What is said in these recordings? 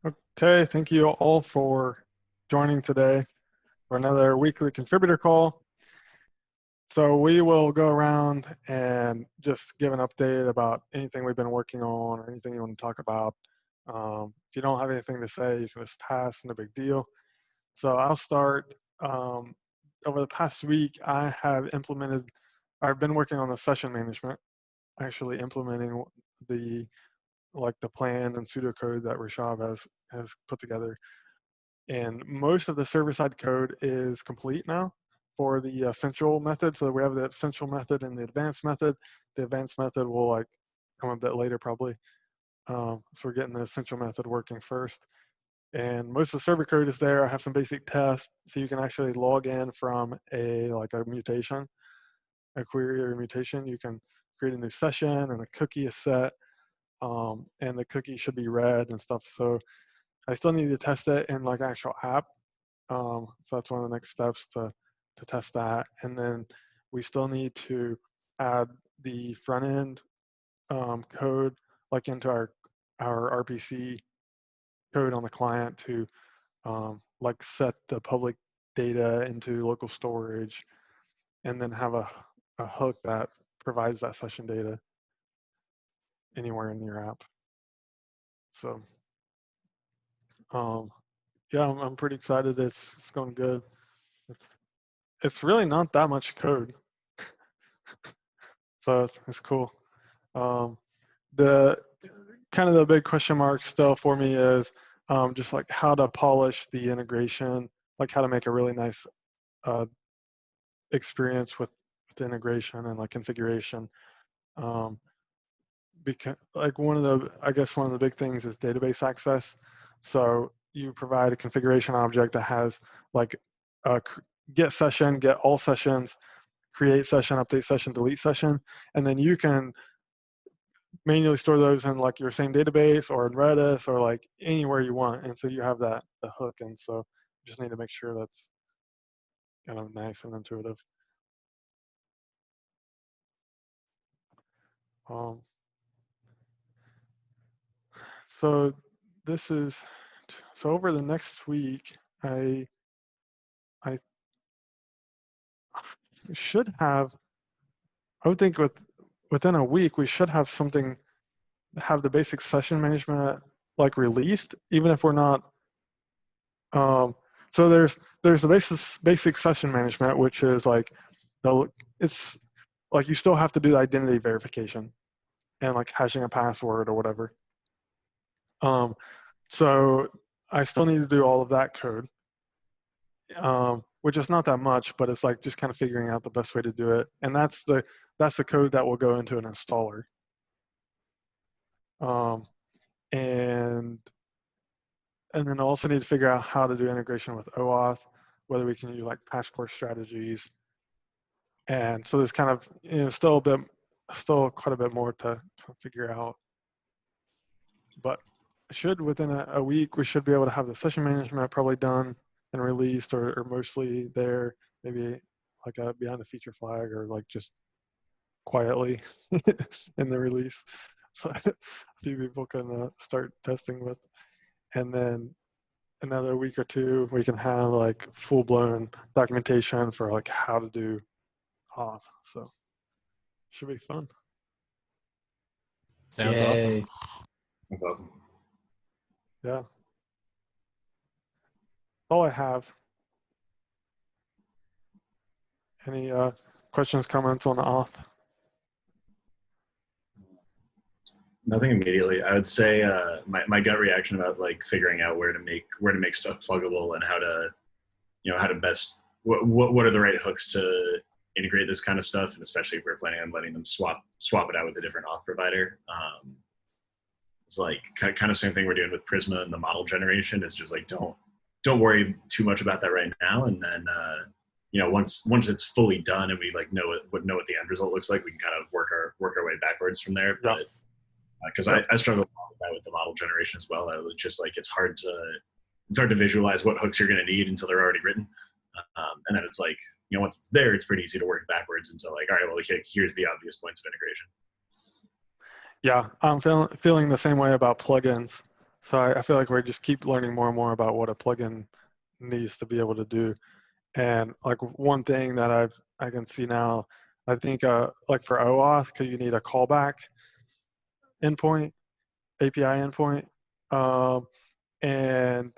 Okay, thank you all for joining today for another weekly contributor call. So we will go around and just give an update about anything we've been working on or anything you want to talk about. If you don't have anything to say, you can just pass, no big deal. So I'll start. Over the past week, I've been working on the session management, actually implementing the plan and pseudocode that Rashab has put together. And most of the server-side code is complete now for the essential method. So we have the essential method and the advanced method. The advanced method will come a bit later probably. So we're getting the essential method working first. And most of the server code is there. I have some basic tests, so you can actually log in from a mutation, a query or a mutation. You can create a new session and a cookie is set, and the cookie should be read and stuff. So I still need to test it in actual app. So that's one of the next steps to test that. And then we still need to add the front end code into our RPC code on the client to set the public data into local storage, and then have a hook that provides that session data anywhere in your app. So yeah, I'm pretty excited. It's going good. It's really not that much code, so it's cool. The kind of the big question mark still for me is just how to polish the integration, how to make a really nice experience with the integration and configuration. Because one of the big things is database access. So you provide a configuration object that has a get session, get all sessions, create session, update session, delete session, and then you can manually store those in your same database or in Redis or anywhere you want. And so you have the hook. And so you just need to make sure that's kind of nice and intuitive. So over the next week, I should have, I would think within a week, we should have the basic session management released, even if we're not. So there's the basic session management, which is it's you still have to do the identity verification and hashing a password or whatever. So I still need to do all of that code, which is not that much, but it's just kind of figuring out the best way to do it. And that's the code that will go into an installer. And then I also need to figure out how to do integration with OAuth, whether we can use passport strategies. And so there's kind of still quite a bit more to figure out. But within a week, we should be able to have the session management probably done and released, or mostly there, maybe behind the feature flag, or just quietly in the release, so a few people can start testing with. And then another week or two, we can have full-blown documentation for how to do auth. So should be fun. Sounds awesome. That's awesome. Yeah. All I have. Any questions, comments on auth? Nothing immediately. I would say my gut reaction about figuring out where to make stuff pluggable and how to best what are the right hooks to integrate this kind of stuff, and especially if we're planning on letting them swap it out with a different auth provider. It's kind of same thing we're doing with Prisma and the model generation. It's just don't worry too much about that right now, and then once it's fully done and we know what the end result looks like, we can kind of work our way backwards from there. But because I struggle with that with the model generation as well. It's just it's hard to visualize what hooks you're going to need until they're already written, and then it's once it's there, it's pretty easy to work backwards into all right, well, here's the obvious points of integration. Yeah, I'm feeling the same way about plugins. So I feel like we just keep learning more and more about what a plugin needs to be able to do. And like one thing that I can see now, I think like for OAuth, because you need a callback endpoint, API endpoint, um, and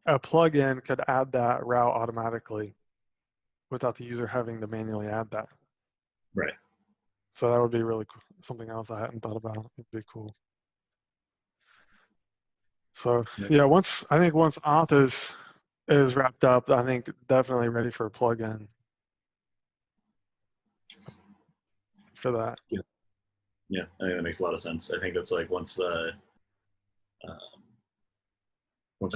a plugin could add that route automatically without the user having to manually add that. Right. So that would be really cool. Something else I hadn't thought about. It'd be cool. So yeah, I think once auth is wrapped up, I think definitely ready for a plugin for that. Yeah, I think that makes a lot of sense. I think that's like once I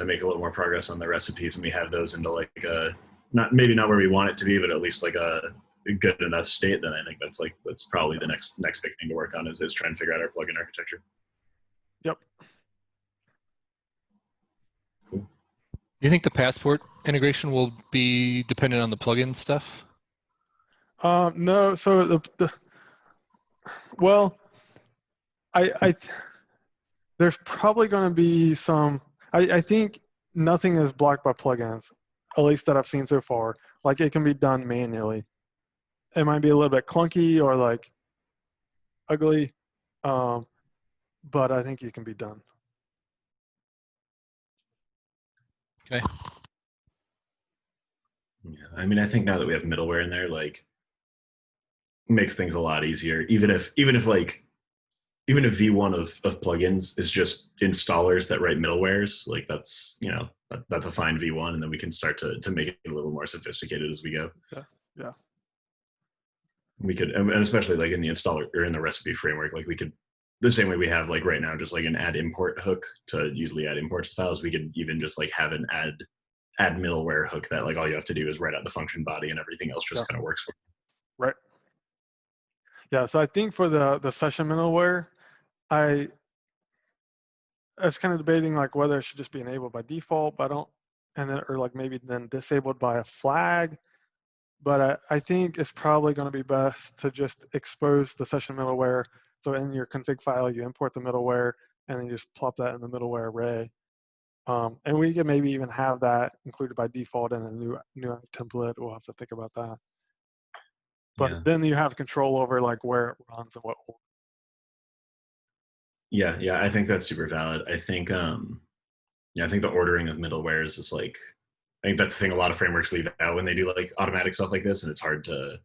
make a little more progress on the recipes and we have those into like maybe not where we want it to be, but at least like a good enough state, then I think that's probably the next big thing to work on is trying to figure out our plugin architecture. Yep. Cool. Do you think the Passport integration will be dependent on the plugin stuff? No. So well, I there's probably going to be some. I think nothing is blocked by plugins, at least that I've seen so far. Like it can be done manually. It might be a little bit clunky or like ugly, but I think it can be done. Okay. Yeah, I mean, I think now that we have middleware in there, like, makes things a lot easier. Even if V1 of plugins is just installers that write middlewares, like that's that's a fine V1, and then we can start to make it a little more sophisticated as we go. Yeah. We could, and especially like in the installer or in the recipe framework, like we could, the same way we have like right now, just like an add import hook to usually add imports files. We could even just like have an add middleware hook that like all you have to do is write out the function body and everything else just kind of works for you. Right. Yeah. So I think for the session middleware, I was kind of debating like whether it should just be enabled by default, but I don't, and then or like maybe then disabled by a flag. But I think it's probably going to be best to just expose the session middleware. So in your config file, you import the middleware, and then you just plop that in the middleware array. And we can maybe even have that included by default in a new template. We'll have to think about that. But then you have control over like where it runs and what. Yeah, I think that's super valid. I think I think the ordering of middlewares is like, I think that's the thing a lot of frameworks leave out when they do like automatic stuff like this, and it's hard to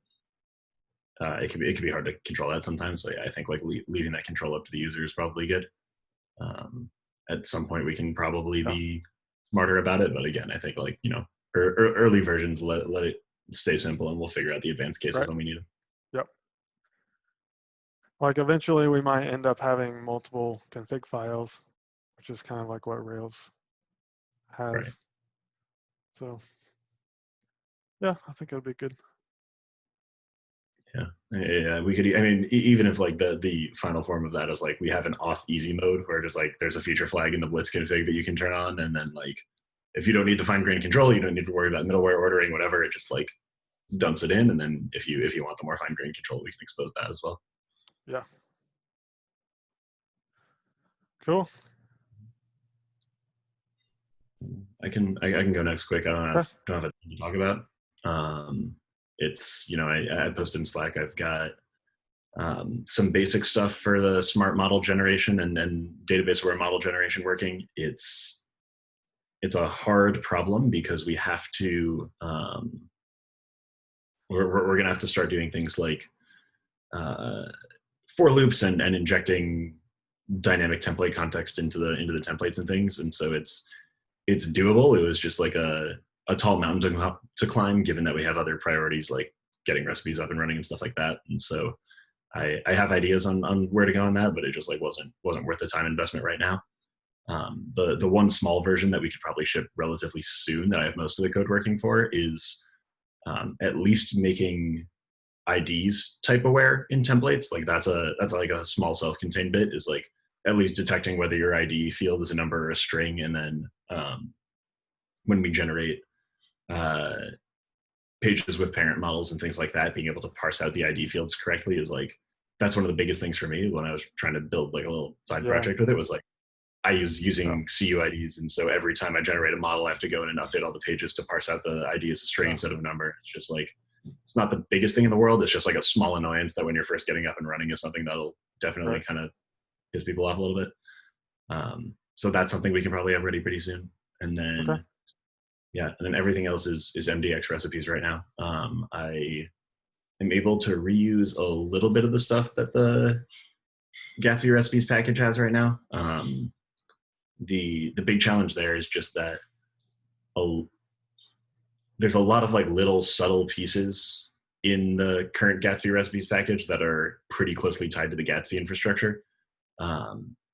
it can be hard to control that sometimes. So yeah, I think like leaving that control up to the user is probably good. At some point we can probably be smarter about it, but again, I think like early versions let it stay simple, and we'll figure out the advanced cases when we need them. Yep. Like eventually we might end up having multiple config files, which is kind of like what Rails has. Right. So yeah, I think it'll be good. Yeah, we could. I mean, even if like the final form of that is like we have an auth easy mode where just like there's a feature flag in the Blitz config that you can turn on, and then like if you don't need the fine-grained control, you don't need to worry about middleware ordering, whatever. It just like dumps it in, and then if you want the more fine-grained control, we can expose that as well. Yeah. Cool. I can go next quick. I don't have a ton to talk about. It's I posted in Slack. I've got some basic stuff for the smart model generation and database aware model generation working. It's a hard problem because we have to we're going to have to start doing things like for loops and injecting dynamic template context into the templates and things. And so it's doable. It was just like a tall mountain to climb, given that we have other priorities like getting recipes up and running and stuff like that. And so I have ideas on where to go on that, but it just like wasn't worth the time investment right now. The one small version that we could probably ship relatively soon that I have most of the code working for is at least making IDs type aware in templates. Like that's like a small self-contained bit, is like at least detecting whether your ID field is a number or a string, and then when we generate pages with parent models and things like that, being able to parse out the ID fields correctly is like, that's one of the biggest things for me when I was trying to build like a little side project with it, was like I use using CUIDs, and so every time I generate a model, I have to go in and update all the pages to parse out the ID as a string instead of a number. It's just like, it's not the biggest thing in the world. It's just like a small annoyance that when you're first getting up and running is something that'll definitely kind of piss people off a little bit. So that's something we can probably have ready pretty soon. And then, yeah, and then everything else is MDX recipes right now. I am able to reuse a little bit of the stuff that the Gatsby recipes package has right now. The big challenge there is just that there's a lot of like little subtle pieces in the current Gatsby recipes package that are pretty closely tied to the Gatsby infrastructure.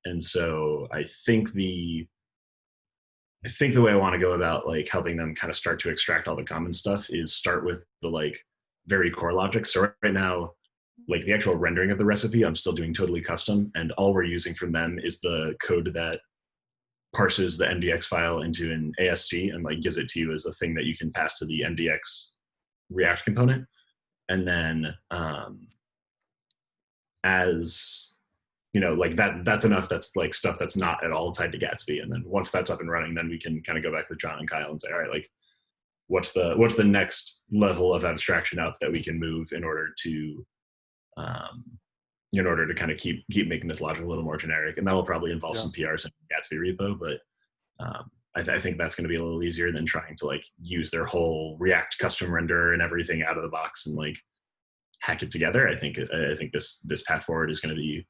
And so I think the way I want to go about like helping them kind of start to extract all the common stuff is start with the like very core logic. So right now, like the actual rendering of the recipe, I'm still doing totally custom, and all we're using from them is the code that parses the MDX file into an AST and like gives it to you as a thing that you can pass to the MDX React component. And then as you know, like that's enough. That's like stuff that's not at all tied to Gatsby. And then once that's up and running, then we can kind of go back with John and Kyle and say, all right, like what's the next level of abstraction up that we can move in order to kind of keep making this logic a little more generic. And that will probably involve some PRs in Gatsby repo, but I think that's going to be a little easier than trying to like use their whole React custom render and everything out of the box and like hack it together. I think this path forward is going to be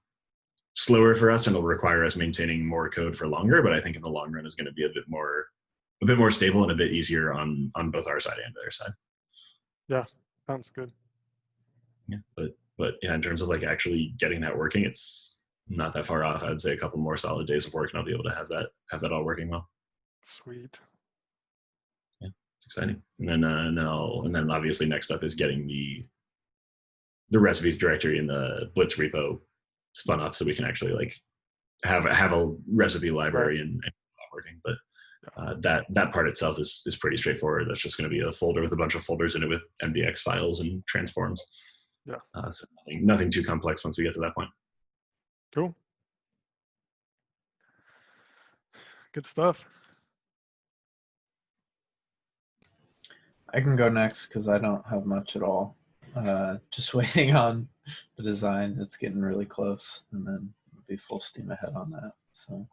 slower for us and it'll require us maintaining more code for longer, but I think in the long run is going to be a bit more stable and a bit easier on both our side and their side. Yeah, sounds good. Yeah, but yeah, in terms of like actually getting that working, it's not that far off. I'd say a couple more solid days of work and I'll be able to have that all working well. Sweet. Yeah, it's exciting. And then obviously next up is getting the recipes directory in the Blitz repo spun up so we can actually like have a recipe library and working. But that part itself is pretty straightforward. That's just going to be a folder with a bunch of folders in it with MDX files and transforms. Yeah. So nothing too complex once we get to that point. Cool. Good stuff. I can go next because I don't have much at all. Just waiting on the design. It's getting really close, and then we'll be full steam ahead on that. So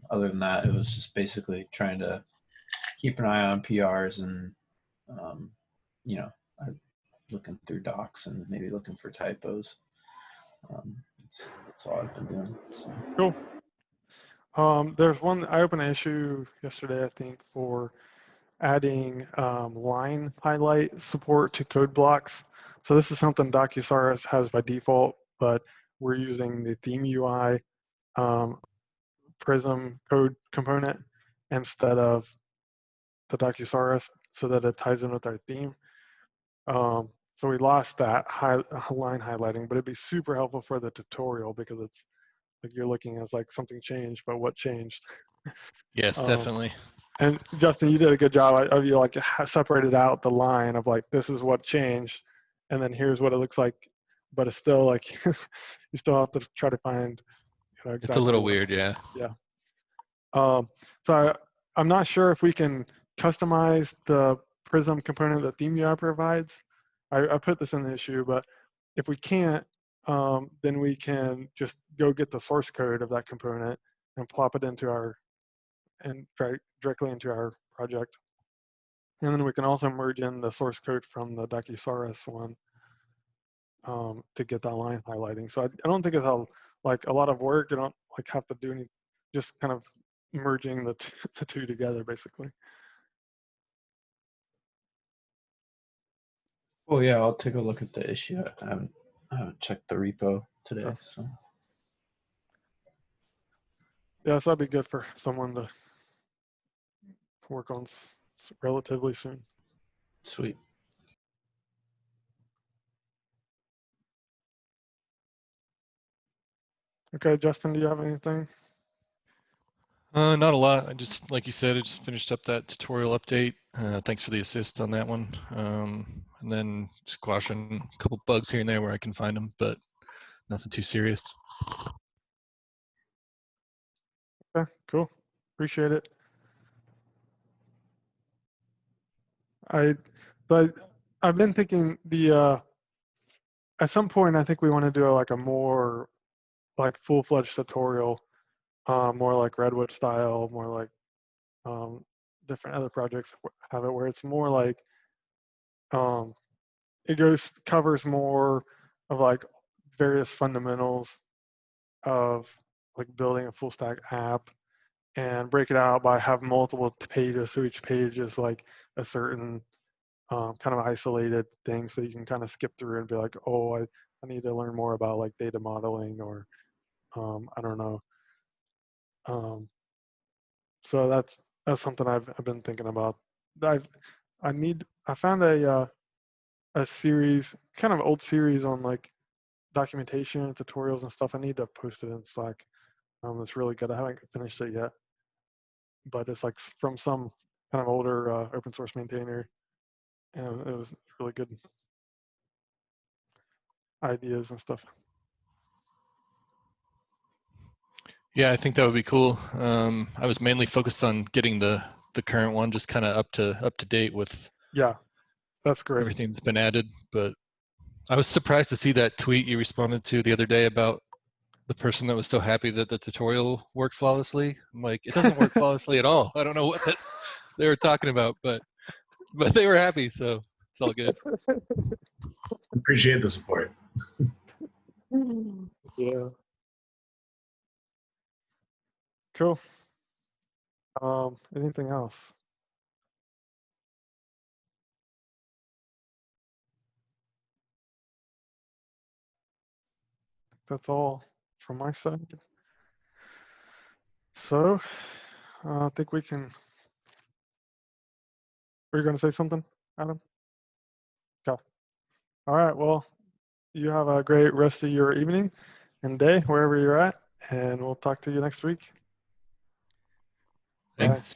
other than that, it was just basically trying to keep an eye on PRs and, looking through docs and maybe looking for typos. That's all I've been doing. So. Cool. There's one, I opened an issue yesterday, I think, for adding line highlight support to code blocks. So this is something Docusaurus has by default, but we're using the theme UI Prism code component instead of the Docusaurus so that it ties in with our theme. So we lost that line highlighting, but it'd be super helpful for the tutorial because it's like you're looking as like something changed, but what changed? Yes, definitely. And Justin, you did a good job of you like separated out the line of like, this is what changed. And then here's what it looks like, but it's still like, you still have to try to find. Exactly it's a little weird, yeah. Yeah. So I'm not sure if we can customize the Prism component that theme UI provides. I put this in the issue, but if we can't, then we can just go get the source code of that component and plop it into directly into our project. And then we can also merge in the source code from the Docusaurus one to get that line highlighting. So I don't think it's a lot of work. You don't like have to do any, just kind of merging the two together basically. Well, yeah, I'll take a look at the issue. I haven't checked the repo today. Sure. So. Yeah, so that'd be good for someone to work on relatively soon. Sweet. Okay, Justin, do you have anything? Not a lot. I just, like you said, I just finished up that tutorial update. Thanks for the assist on that one. And then squashing a couple bugs here and there where I can find them, but nothing too serious. Okay, cool. Appreciate it. But I've been thinking at some point I think we want to do like a more like full-fledged tutorial, more like Redwood style, more like different other projects have it where it's more like um, it covers more of like various fundamentals of like building a full stack app and break it out by have multiple pages. So each page is like a certain kind of isolated thing. So you can kind of skip through and be like, oh, I need to learn more about like data modeling or I don't know. So that's something I've been thinking about. I found a series, kind of old series on like documentation and tutorials and stuff. I need to post it in Slack. It's really good. I haven't finished it yet, but it's like from some kind of older open source maintainer, and it was really good ideas and stuff. Yeah, I think that would be cool. I was mainly focused on getting the current one just kind of up to date with Yeah, that's great. everything that's been added. But I was surprised to see that tweet you responded to the other day about the person that was so happy that the tutorial worked flawlessly. I'm like, it doesn't work flawlessly at all. I don't know what they were talking about, but they were happy, so it's all good. Appreciate the support. Yeah. Cool. Anything else? That's all from my side. So I think we can. Were you going to say something, Adam? Okay. All right. Well, you have a great rest of your evening and day wherever you're at, and we'll talk to you next week. Bye. Thanks.